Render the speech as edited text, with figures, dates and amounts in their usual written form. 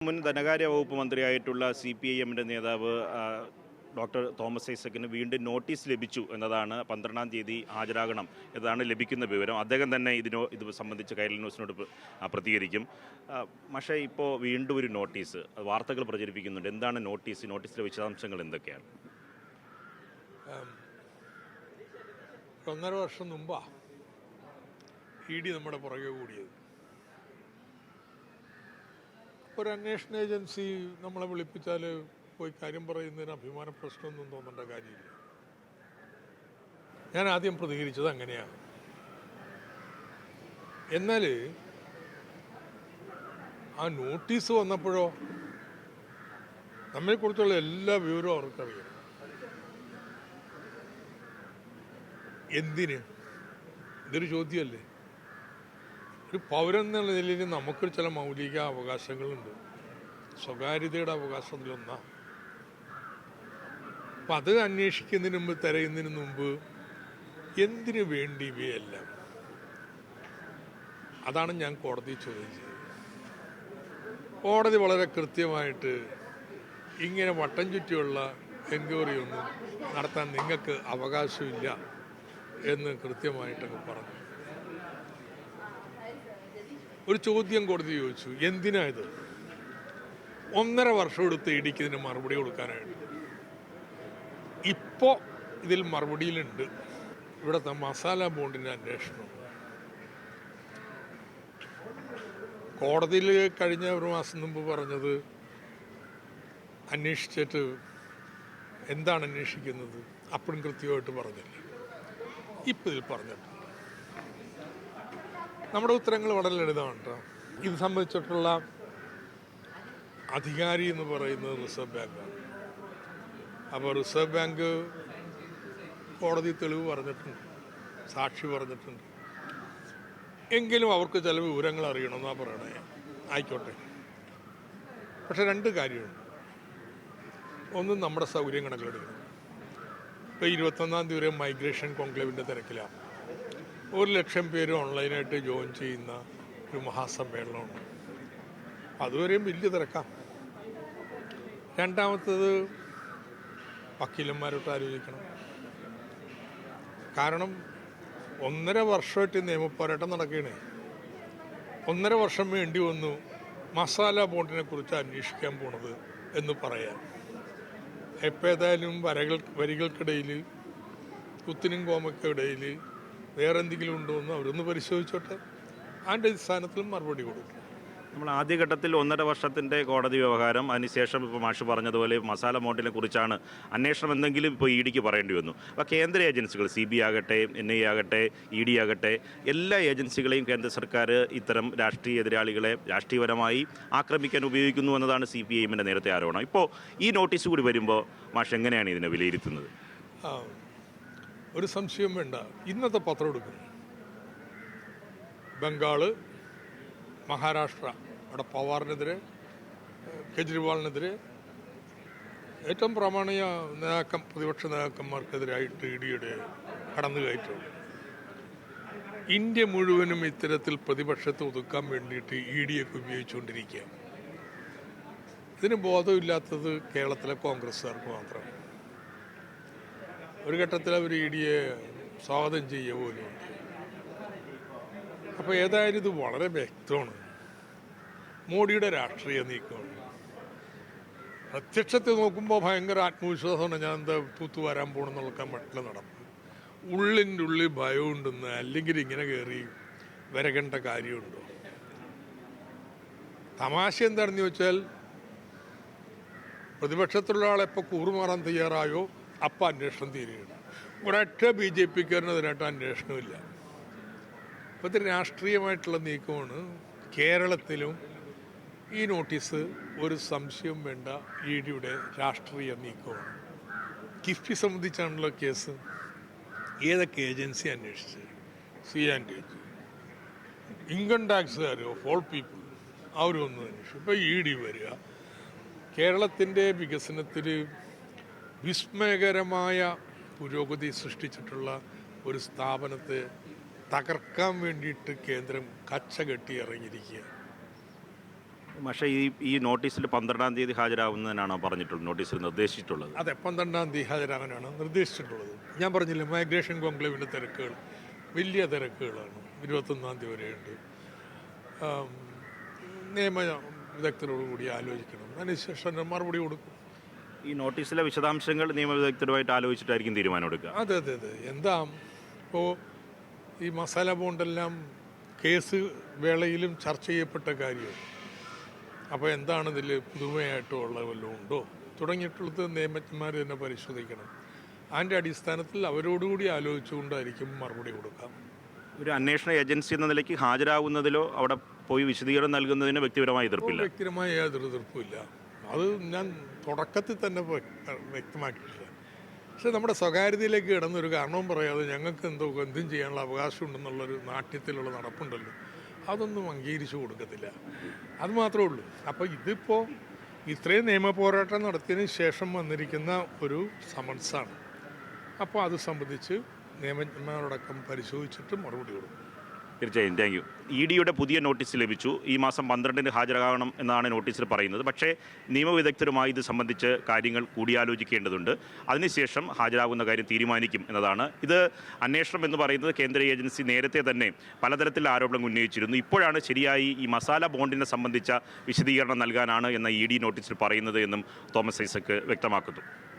മുൻ ധനകാര്യ വകുപ്പ് മന്ത്രിയായിട്ടുള്ള CPIM നേതാവ് ഡോക്ടർ തോമസ് ഐസക്കിന് വീണ്ടും നോട്ടീസ് ലഭിച്ചു എന്നതാണ്. 12-ാം തീയതി ഹാജരാകണം എന്നതാണ് ലഭിക്കുന്ന വിവരം. അദ്ദേഹം തന്നെ ഇത് സംബന്ധിച്ച് കൈരളി ന്യൂസിനോട് പ്രതികരിക്കും. പക്ഷേ ഇപ്പോൾ വീണ്ടും ഒരു നോട്ടീസ് വാർത്തകൾ പ്രചരിപ്പിക്കുന്നുണ്ട്. എന്താണ് നോട്ടീസിലെ വിശദാംശങ്ങൾ എന്തൊക്കെയാണ്? 1.5 വർഷം മുമ്പാ ED നമ്മുടെ പുറകെ കൂടിയത്. ഒരു അന്വേഷണ ഏജൻസി നമ്മളെ വിളിപ്പിച്ചാൽ പോയി കാര്യം പറയുന്നതിന് അഭിമാന പ്രശ്നമൊന്നും തോന്നേണ്ട കാര്യമില്ല. ഞാൻ ആദ്യം പ്രതികരിച്ചത് അങ്ങനെയാണ്. എന്നാൽ ആ നോട്ടീസ് വന്നപ്പോഴോ നമ്മെക്കുറിച്ചുള്ള എല്ലാ വിവരവും അവർക്കറിയാം. എന്തിന്? ഇതൊരു ചോദ്യമല്ലേ? ഒരു പൗരൻ എന്നുള്ള നിലയിൽ നമുക്ക് ചില മൗലിക അവകാശങ്ങളുണ്ട്. സ്വകാര്യതയുടെ അവകാശത്തിലൊന്നാണ്. അപ്പം അത് അന്വേഷിക്കുന്നതിന് മുമ്പ്, തിരയുന്നതിന് മുമ്പ് എന്തിനു വേണ്ടി ഇവയെല്ലാം? അതാണ് ഞാൻ കോടതി ചോദ്യം ചെയ്തത്. കോടതി വളരെ കൃത്യമായിട്ട് ഇങ്ങനെ വട്ടം ചുറ്റിയുള്ള എൻക്വയറി ഒന്നും നടത്താൻ നിങ്ങൾക്ക് അവകാശമില്ല എന്ന് കൃത്യമായിട്ടങ്ങ് പറഞ്ഞു. ഒരു ചോദ്യം കോടതി ചോദിച്ചു, എന്തിനാ ഇത്? 1.5 വർഷം എടുത്ത് ഇടിക്കുന്നതിന് മറുപടി കൊടുക്കാനായിട്ട്. ഇപ്പോൾ ഇതിൽ മറുപടിയിലുണ്ട് ഇവിടുത്തെ മസാല ബോണ്ടിൻ്റെ അന്വേഷണം. കോടതിയിൽ കഴിഞ്ഞ ഒരു മാസം മുമ്പ് പറഞ്ഞത് അന്വേഷിച്ചിട്ട് എന്താണ് അന്വേഷിക്കുന്നത് അപ്പോഴും കൃത്യമായിട്ട് പറഞ്ഞില്ല. ഇപ്പം ഇതിൽ പറഞ്ഞിട്ടുണ്ട്. നമ്മുടെ ഉത്തരങ്ങൾ വളരെ ലളിതമാണ് കേട്ടോ. ഇത് സംബന്ധിച്ചിട്ടുള്ള അധികാരി എന്ന് പറയുന്നത് റിസർവ് ബാങ്കാണ്. അപ്പോൾ റിസർവ് ബാങ്ക് കോടതി തെളിവ് പറഞ്ഞിട്ടുണ്ട്, സാക്ഷി പറഞ്ഞിട്ടുണ്ട്. എങ്കിലും അവർക്ക് ചില വിവരങ്ങൾ അറിയണമെന്നാണ് പറയണേ. ആയിക്കോട്ടെ. പക്ഷെ 2 കാര്യമുണ്ട്. ഒന്ന്, നമ്മുടെ സൗകര്യം കണക്കിലെടുക്കണം. ഇപ്പോൾ 21-ാം തീയതി വരെ മൈഗ്രേഷൻ കോൺക്ലേവിൻ്റെ തിരക്കിലാണ്. 1,00,000 പേര് ഓൺലൈനായിട്ട് ജോയിൻ ചെയ്യുന്ന ഒരു മഹാസമ്മേളനമാണ്. അതുവരെയും വലിയ തിരക്കാം. രണ്ടാമത്തത്, വക്കീലന്മാരോട്ട് ആലോചിക്കണം. കാരണം 1.5 വർഷമായിട്ട് നിയമപോരാട്ടം നടക്കുകയാണ്. 1.5 വർഷം വേണ്ടി വന്നു മസാല ബോണ്ടിനെ കുറിച്ച് അന്വേഷിക്കാൻ പോണത് എന്ന് പറയാൻ. എപ്പോൾ ഏതായാലും വരികൾക്കിടയിൽ, കുത്തിനും കോമയ്ക്കിടയിൽ വേറെ എന്തെങ്കിലും ഉണ്ടോ എന്ന് അവരൊന്ന് പരിശോധിച്ചോട്ടെ. അതിൻ്റെ അടിസ്ഥാനത്തിൽ മറുപടി കൊടുക്കും. നമ്മൾ ആദ്യഘട്ടത്തിൽ 1.5 വർഷത്തിൻ്റെ കോടതി വ്യവഹാരം, അതിനുശേഷം ഇപ്പോൾ മാഷ് പറഞ്ഞതുപോലെ മസാല ബോണ്ടിനെ കുറിച്ചാണ് അന്വേഷണം എന്തെങ്കിലും ഇപ്പോൾ EDക്ക് പറയേണ്ടി വന്നു. അപ്പോൾ കേന്ദ്ര ഏജൻസികൾ, CBI ആകട്ടെ, NIA ആകട്ടെ, ED ആകട്ടെ, എല്ലാ ഏജൻസികളെയും കേന്ദ്ര സർക്കാർ ഇത്തരം രാഷ്ട്രീയ എതിരാളികളെ രാഷ്ട്രീയപരമായി ആക്രമിക്കാൻ ഉപയോഗിക്കുന്നു എന്നതാണ് CPIMൻ്റെ നേരത്തെ ആരോപണം. ഇപ്പോൾ ഈ നോട്ടീസ് കൂടി വരുമ്പോൾ മാഷ് എങ്ങനെയാണ് ഇതിനെ വിലയിരുത്തുന്നത്? ഒരു സംശയം വേണ്ട. ഇന്നത്തെ പത്രം എടുക്കും. ബംഗാള്, മഹാരാഷ്ട്ര, അവിടെ പവാറിനെതിരെ, കെജ്രിവാളിനെതിരെ, ഏറ്റവും പ്രാമാണിക പ്രതിപക്ഷ നേതാക്കന്മാർക്കെതിരായിട്ട് EDയുടെ കടന്നുകയറ്റം. ഇന്ത്യ മുഴുവനും ഇത്തരത്തിൽ പ്രതിപക്ഷത്തെ ഒതുക്കാൻ വേണ്ടിയിട്ട് EDയൊക്കെ ഉപയോഗിച്ചുകൊണ്ടിരിക്കുക. ഇതിന് ബോധമില്ലാത്തത് കേരളത്തിലെ കോൺഗ്രസ്സുകാർക്ക് മാത്രം. ഒരു ഘട്ടത്തിൽ അവർ EDയെ സ്വാഗതം ചെയ്യുക പോലും. അപ്പോൾ ഏതായാലും ഇത് വളരെ വ്യക്തമാണ്. മോഡിയുടെ രാഷ്ട്രീയ നീക്കമാണ്. പ്രത്യക്ഷത്തിൽ നോക്കുമ്പോൾ ഭയങ്കര ആത്മവിശ്വാസമാണ്. ഞാൻ എന്താ തൂത്തു വരാൻ പോകണമെന്നുള്ള മട്ടിൽ നടപ്പ്. ഉള്ളിൻ്റെ ഉള്ളിൽ ഭയമുണ്ടെന്ന്, അല്ലെങ്കിൽ ഇങ്ങനെ കയറി വരകേണ്ട കാര്യമുണ്ടോ? തമാശ എന്താണെന്ന് ചോദിച്ചാൽ, പ്രതിപക്ഷത്തുള്ള ആളെപ്പോൾ കൂറുമാറാൻ തയ്യാറായോ അപ്പം അന്വേഷണം തീരുകയാണ്. ഒരൊറ്റ BJPക്കാരനെതിരായിട്ട് അന്വേഷണമില്ല. അപ്പോൾ ഇത് രാഷ്ട്രീയമായിട്ടുള്ള നീക്കമാണ്. കേരളത്തിലും ഈ നോട്ടീസ് ഒരു സംശയം വേണ്ട EDയുടെ രാഷ്ട്രീയ നീക്കമാണ്. കിഫ്ബി സംബന്ധിച്ചാണല്ലോ കേസ്. ഏതൊക്കെ ഏജൻസി അന്വേഷിച്ച്? C&G, ഇൻകം ടാക്സുകാർ, ഓഫ് ഓൾ പീപ്പിൾ, അവരൊന്നും അന്വേഷിച്ചു. ഇപ്പോൾ ED വരിക. കേരളത്തിൻ്റെ വികസനത്തിൽ വിസ്മയകരമായ പുരോഗതി സൃഷ്ടിച്ചിട്ടുള്ള ഒരു സ്ഥാപനത്തെ തകർക്കാൻ വേണ്ടിയിട്ട് കേന്ദ്രം കച്ച കെട്ടി ഇറങ്ങിയിരിക്കുക. പക്ഷേ ഈ നോട്ടീസിൽ 12-ാം തീയതി ഹാജരാകുന്നതിനാണോ പറഞ്ഞിട്ടുള്ളത്, നോട്ടീസിൽ നിർദ്ദേശിച്ചിട്ടുള്ളത്? അതെ, 12-ാം തീയതി ഹാജരാകാനാണ് നിർദ്ദേശിച്ചിട്ടുള്ളത്. ഞാൻ പറഞ്ഞില്ലേ, മൈഗ്രേഷൻ കോൺക്ലേവിൻ്റെ തിരക്കുകൾ വലിയ തിരക്കുകളാണ്. 21-ാം തീയതി വരെയുണ്ട്. നിയമ വിദഗ്ധരോടുകൂടി ആലോചിക്കണം, അതിനുശേഷം മറുപടി കൊടുക്കും. ഈ നോട്ടീസിലെ വിശദാംശങ്ങൾ നിയമവിദഗ്ധരുമായിട്ട് ആലോചിച്ചിട്ടായിരിക്കും തീരുമാനമെടുക്കുക? അതെ അതെ അതെ. എന്താ ഇപ്പോൾ ഈ മസാല ബോണ്ടെല്ലാം കേസ് വേളയിലും ചർച്ച ചെയ്യപ്പെട്ട കാര്യം. അപ്പോൾ എന്താണ് ഇതിൽ പുതുമയായിട്ടുള്ള വല്ലതും ഉണ്ടോ തുടങ്ങിയിട്ടുള്ളത് നിയമജ്ഞന്മാർ തന്നെ പരിശോധിക്കണം. അതിൻ്റെ അടിസ്ഥാനത്തിൽ അവരോടുകൂടി ആലോചിച്ചുകൊണ്ടായിരിക്കും മറുപടി കൊടുക്കാം. ഒരു അന്വേഷണ ഏജൻസി എന്ന നിലയ്ക്ക് ഹാജരാകുന്നതിലോ അവിടെ പോയി വിശദീകരണം നൽകുന്നതിന് വ്യക്തിപരമായ എതിർപ്പില്ല? വ്യക്തിപരമായ യാതൊരു എതിർപ്പുമില്ല. അത് ഞാൻ തുടക്കത്തിൽ തന്നെ വ്യക്തമാക്കിയിട്ടില്ല. പക്ഷെ നമ്മുടെ സ്വകാര്യതയിലേക്ക് കിടന്നൊരു കാരണവും പറയാതെ ഞങ്ങൾക്ക് എന്തും ചെയ്യാനുള്ള അവകാശം ഉണ്ടെന്നുള്ളൊരു നാട്യത്തിലുള്ള നടപ്പുണ്ടല്ലോ, അതൊന്നും അംഗീകരിച്ചു കൊടുക്കത്തില്ല. അത് മാത്രമേ ഉള്ളൂ. അപ്പോൾ ഇതിപ്പോൾ ഇത്രയും നിയമ പോരാട്ടം നടത്തിയതിന് ശേഷം വന്നിരിക്കുന്ന ഒരു സമൻസാണ്. അപ്പോൾ അത് സംബന്ധിച്ച് നിയമജ്ഞന്മാരോടക്കം പരിശോധിച്ചിട്ട് മറുപടി കൊടുക്കും. തീർച്ചയായും, താങ്ക് യു. ഇ ഡിയുടെ പുതിയ നോട്ടീസ് ലഭിച്ചു. ഈ മാസം 12-ന് ഹാജരാകണം എന്നാണ് നോട്ടീസിൽ പറയുന്നത്. പക്ഷേ നിയമവിദഗ്ധരുമായി ഇത് സംബന്ധിച്ച് കാര്യങ്ങൾ കൂടിയാലോചിക്കേണ്ടതുണ്ട്. അതിനുശേഷം ഹാജരാകുന്ന കാര്യം തീരുമാനിക്കും എന്നതാണ്. ഇത് അന്വേഷണം എന്ന് പറയുന്നത് കേന്ദ്ര ഏജൻസി നേരത്തെ തന്നെ പലതരത്തിലുള്ള ആരോപണങ്ങൾ ഉന്നയിച്ചിരുന്നു. ഇപ്പോഴാണ് ശരിയായി ഈ മസാല ബോണ്ടിനെ സംബന്ധിച്ച വിശദീകരണം നൽകാനാണ് എന്ന ഇ ഡി നോട്ടീസിൽ പറയുന്നത് എന്നും തോമസ് ഐസക് വ്യക്തമാക്കുന്നു.